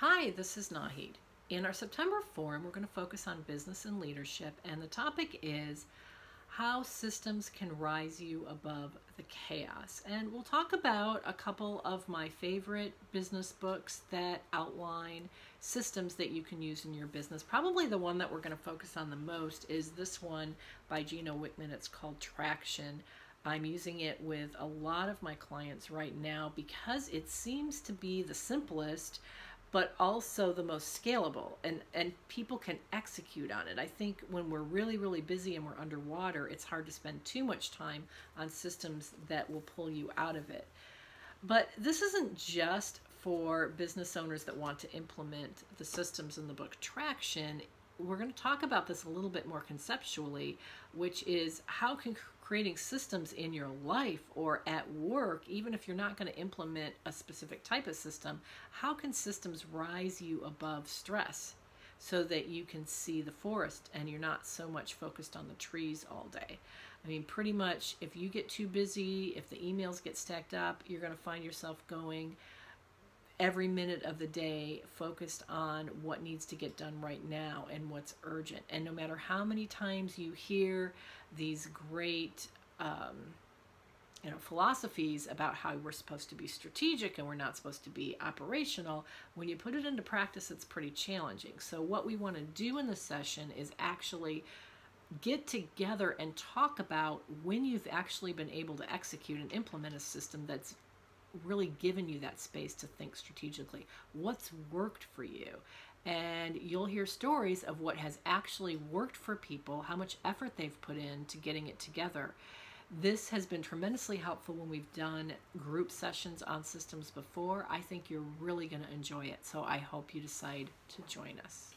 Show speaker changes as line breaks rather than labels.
Hi, this is Nahid. In our September forum, we're going to focus on business and leadership, and the topic is how systems can rise you above the chaos. And we'll talk about a couple of my favorite business books that outline systems that you can use in your business. Probably the one that we're going to focus on the most is this one by Gino Wickman. It's called Traction. I'm using it with a lot of my clients right now because it seems to be the simplest, but also the most scalable, and people can execute on it. I think when we're really busy and we're underwater, it's hard to spend too much time on systems that will pull you out of it. But this isn't just for business owners that want to implement the systems in the book Traction. We're going to talk about this a little bit more conceptually, which is how can creating systems in your life or at work, even if you're not going to implement a specific type of system, how can systems rise you above stress so that you can see the forest and you're not so much focused on the trees all day? I mean, pretty much if you get too busy, if the emails get stacked up, you're going to find yourself going every minute of the day focused on what needs to get done right now and what's urgent. And no matter how many times you hear these great philosophies about how we're supposed to be strategic and we're not supposed to be operational, when you put it into practice, it's pretty challenging. So what we want to do in this session is actually get together and talk about when you've actually been able to execute and implement a system that's really given you that space to think strategically. What's worked for you? And you'll hear stories of what has actually worked for people, how much effort they've put into getting it together. This has been tremendously helpful when we've done group sessions on systems before. I think you're really going to enjoy it, so I hope you decide to join us.